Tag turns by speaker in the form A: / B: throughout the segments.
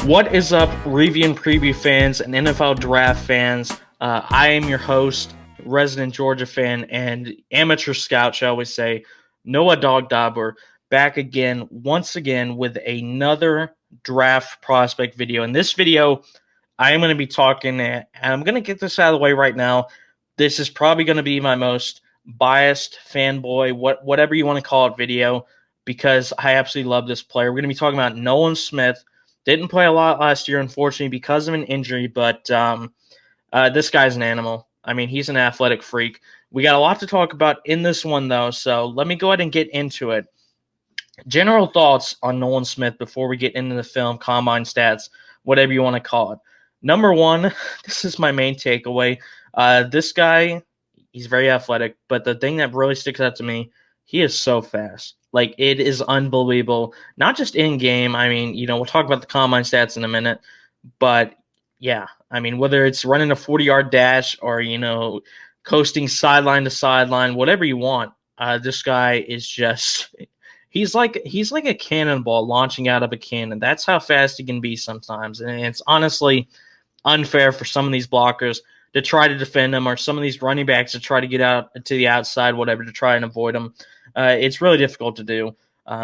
A: What is up, review and preview fans and NFL draft fans? I am your host, resident Georgia fan, and amateur scout, shall we say, Noah Dog Dauber, back again, once again, with another draft prospect video. In this video, I am going to be talking, and I'm going to get this out of the way right now. This is probably going to be my most biased fanboy, whatever you want to call it, video, because I absolutely love this player. We're going to be talking about Nolan Smith. Didn't play a lot last year, unfortunately, because of an injury, but this guy's an animal. I mean, he's an athletic freak. We got a lot to talk about in this one, though, so let me go ahead and get into it. General thoughts on Nolan Smith before we get into the film, combine stats, whatever you want to call it. Number one, this is my main takeaway. This guy, he's very athletic, but the thing that really sticks out to me, he is so fast. Like, it is unbelievable. Not just in game. I mean, we'll talk about the combine stats in a minute, but yeah, I mean, whether it's running a 40-yard dash or, coasting sideline to sideline, whatever you want, this guy is just he's like a cannonball launching out of a cannon. That's how fast he can be sometimes. And it's honestly unfair for some of these blockers to try to defend him, or some of these running backs to try to get out to the outside, whatever, to try and avoid him. It's really difficult to do.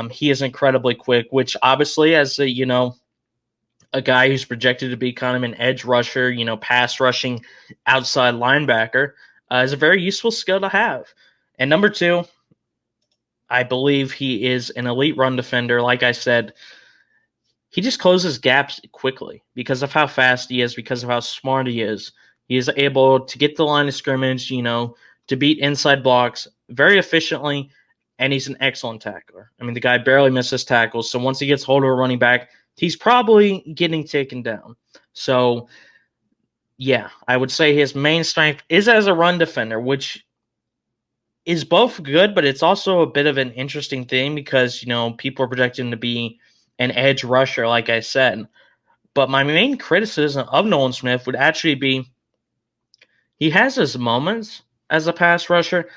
A: He is incredibly quick, which obviously, as a guy who's projected to be kind of an edge rusher, pass rushing outside linebacker, is a very useful skill to have. And number two, I believe he is an elite run defender. Like I said, he just closes gaps quickly because of how fast he is, because of how smart he is. He is able to get the line of scrimmage, to beat inside blocks very efficiently, and he's an excellent tackler. I mean, the guy barely misses tackles, so once he gets hold of a running back, he's probably getting taken down. So, yeah, I would say his main strength is as a run defender, which is both good, but it's also a bit of an interesting thing because, people are projecting to be an edge rusher, like I said. But my main criticism of Nolan Smith would actually be he has his moments as a pass rusher,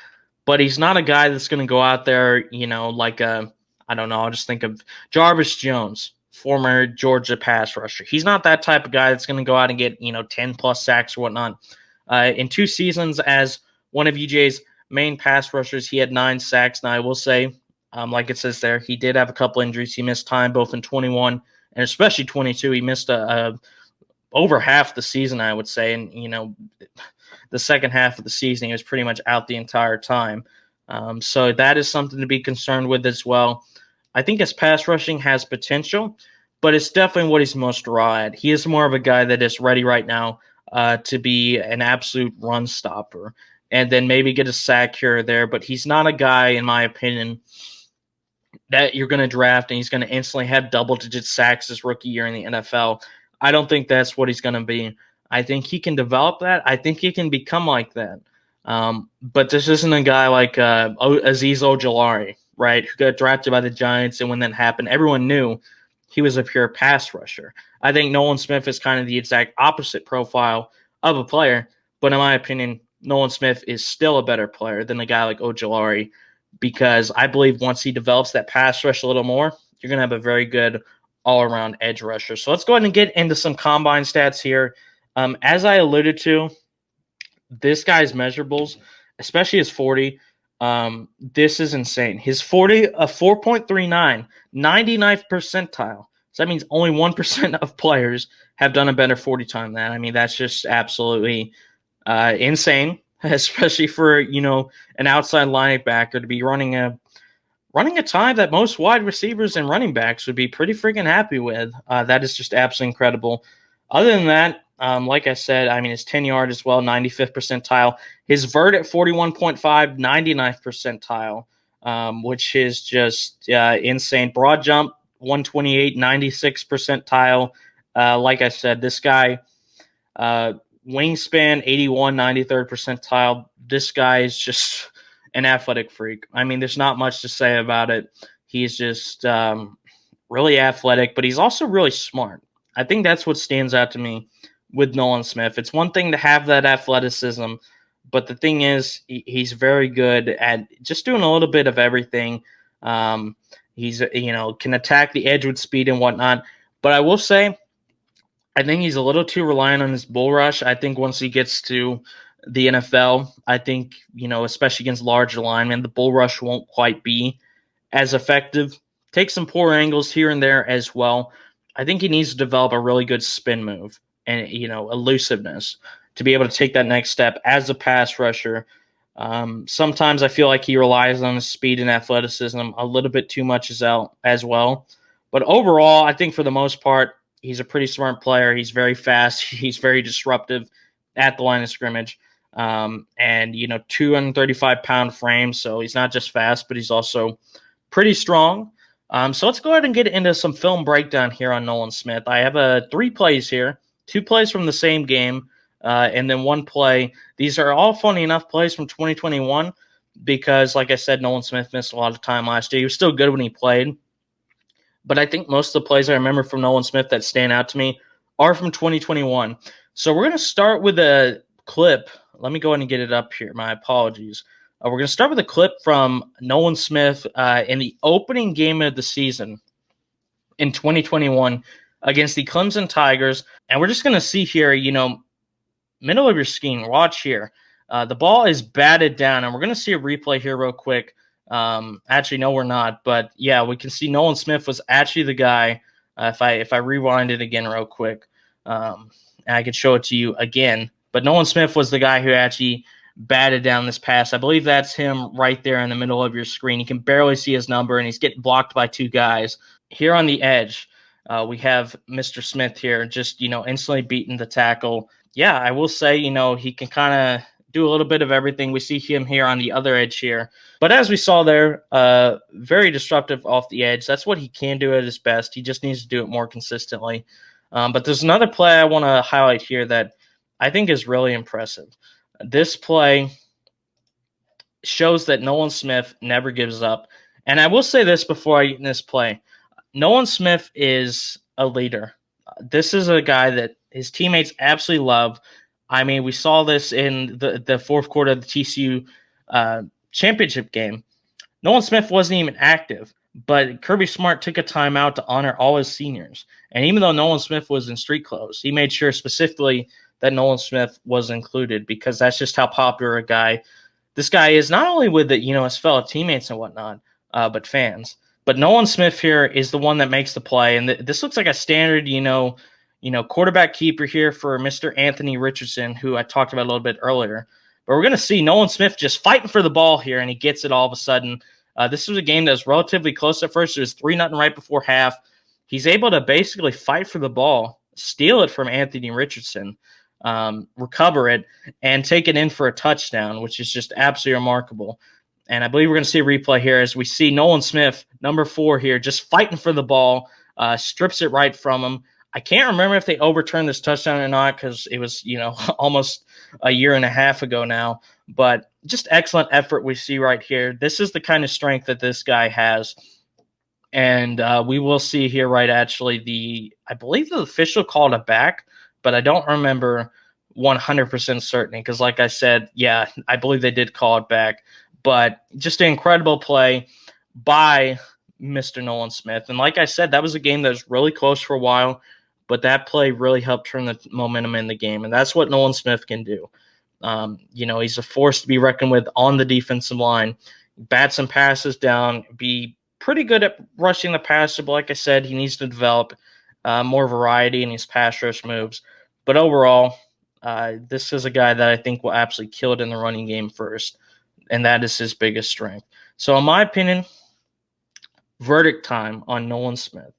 A: but he's not a guy that's going to go out there, like I don't know, I'll just think of Jarvis Jones, former Georgia pass rusher. He's not that type of guy that's going to go out and get, 10 plus sacks or whatnot. In 2 seasons as one of UJ's main pass rushers, he had 9 sacks. Now, I will say, like it says there, he did have a couple injuries. He missed time both in 21 and especially 22. He missed over half the season, I would say. And, the second half of the season, he was pretty much out the entire time. So that is something to be concerned with as well. I think his pass rushing has potential, but it's definitely what he's most raw at. He is more of a guy that is ready right now to be an absolute run stopper and then maybe get a sack here or there. But he's not a guy, in my opinion, that you're going to draft and he's going to instantly have double-digit sacks his rookie year in the NFL. I don't think that's what he's going to be. I think he can develop that. I think he can become like that. But this isn't a guy like Azeez Ojulari, right, who got drafted by the Giants, and when that happened, everyone knew he was a pure pass rusher. I think Nolan Smith is kind of the exact opposite profile of a player, but in my opinion, Nolan Smith is still a better player than a guy like Ojulari, because I believe once he develops that pass rush a little more, you're going to have a very good all-around edge rusher. So let's go ahead and get into some combine stats here. As I alluded to, this guy's measurables, especially his 40, this is insane. His 40, a 4.39, 99th percentile. So that means only 1% of players have done a better 40 time than that. I mean, that's just absolutely insane, especially for, an outside linebacker to be running a time that most wide receivers and running backs would be pretty freaking happy with. That is just absolutely incredible. Other than that, like I said, I mean, his 10-yard as well, 95th percentile. His vert at 41.5, 99th percentile, which is just insane. Broad jump, 128, 96th percentile. Like I said, this guy, wingspan, 81, 93rd percentile. This guy is just an athletic freak. I mean, there's not much to say about it. He's just really athletic, but he's also really smart. I think that's what stands out to me with Nolan Smith. It's one thing to have that athleticism, but the thing is, he's very good at just doing a little bit of everything. He's, can attack the edge with speed and whatnot. But I will say, I think he's a little too reliant on his bull rush. I think once he gets to the NFL, I think, especially against larger linemen, the bull rush won't quite be as effective. Take some poor angles here and there as well. I think he needs to develop a really good spin move and, elusiveness to be able to take that next step as a pass rusher. Sometimes I feel like he relies on his speed and athleticism a little bit too much as well. But overall, I think for the most part, he's a pretty smart player. He's very fast. He's very disruptive at the line of scrimmage. And 235-pound frame, so he's not just fast, but he's also pretty strong. So let's go ahead and get into some film breakdown here on Nolan Smith. I have 3 plays here, 2 plays from the same game, and then 1 play. These are all, funny enough, plays from 2021 because, like I said, Nolan Smith missed a lot of time last year. He was still good when he played. But I think most of the plays I remember from Nolan Smith that stand out to me are from 2021. So we're going to start with a clip. Let me go ahead and get it up here. My apologies. We're going to start with a clip from Nolan Smith in the opening game of the season in 2021 against the Clemson Tigers. And we're just going to see here, middle of your screen, watch here. The ball is batted down, and we're going to see a replay here real quick. Actually, no, we're not. But yeah, we can see Nolan Smith was actually the guy. If I rewind it again real quick, and I could show it to you again. But Nolan Smith was the guy who actually batted down this pass. I believe that's him right there in the middle of your screen. You can barely see his number, and he's getting blocked by 2 guys. Here on the edge, we have Mr. Smith here just, instantly beating the tackle. Yeah, I will say, he can kind of do a little bit of everything. We see him here on the other edge here. But as we saw there, very disruptive off the edge. That's what he can do at his best. He just needs to do it more consistently. But there's another play I want to highlight here that I think is really impressive. This play shows that Nolan Smith never gives up. And I will say this before I get in this play. Nolan Smith is a leader. This is a guy that his teammates absolutely love. I mean, we saw this in the fourth quarter of the TCU championship game. Nolan Smith wasn't even active, but Kirby Smart took a timeout to honor all his seniors. And even though Nolan Smith was in street clothes, he made sure specifically that Nolan Smith was included because that's just how popular this guy is, not only with his fellow teammates and whatnot, but fans. But Nolan Smith here is the one that makes the play, and this looks like a standard, quarterback keeper here for Mr. Anthony Richardson, who I talked about a little bit earlier. But we're going to see Nolan Smith just fighting for the ball here, and he gets it all of a sudden. This was a game that was relatively close at first. It was 3-0 right before half. He's able to basically fight for the ball, steal it from Anthony Richardson, recover it, and take it in for a touchdown, which is just absolutely remarkable. And I believe we're going to see a replay here as we see Nolan Smith, number 4 here, just fighting for the ball, strips it right from him. I can't remember if they overturned this touchdown or not because it was, almost a year and a half ago now. But just excellent effort we see right here. This is the kind of strength that this guy has. And we will see here, right, actually, I believe the official called it back, but I don't remember 100% certain because, like I said, yeah, I believe they did call it back. But just an incredible play by Mr. Nolan Smith. And like I said, that was a game that was really close for a while, but that play really helped turn the momentum in the game. And that's what Nolan Smith can do. He's a force to be reckoned with on the defensive line. Bat some passes down, be pretty good at rushing the passer, but like I said, he needs to develop more variety in his pass rush moves. But overall, this is a guy that I think will absolutely kill it in the running game first, and that is his biggest strength. So in my opinion, verdict time on Nolan Smith.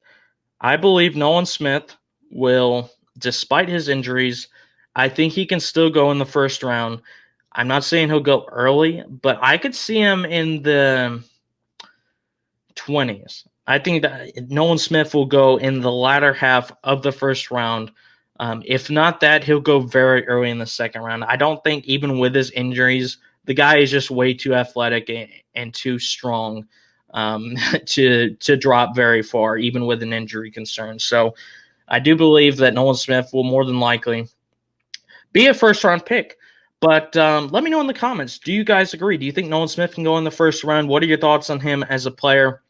A: I believe Nolan Smith will, despite his injuries, I think he can still go in the first round. I'm not saying he'll go early, but I could see him in the 20s. I think that Nolan Smith will go in the latter half of the first round. If not that, he'll go very early in the second round. I don't think even with his injuries, the guy is just way too athletic and too strong to drop very far, even with an injury concern. So I do believe that Nolan Smith will more than likely be a first-round pick. But let me know in the comments. Do you guys agree? Do you think Nolan Smith can go in the first round? What are your thoughts on him as a player?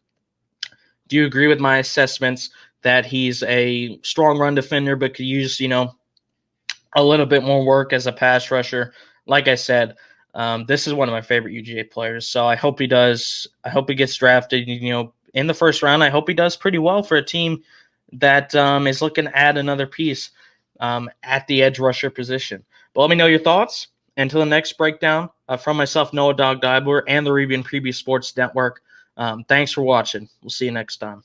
A: Do you agree with my assessments? that he's a strong run defender, but could use, a little bit more work as a pass rusher. Like I said, this is one of my favorite UGA players. So I hope he does. I hope he gets drafted, in the first round. I hope he does pretty well for a team that is looking to add another piece at the edge rusher position. But let me know your thoughts. Until the next breakdown, from myself, Noah Dog Dibler, and the Review and Preview Sports Network, thanks for watching. We'll see you next time.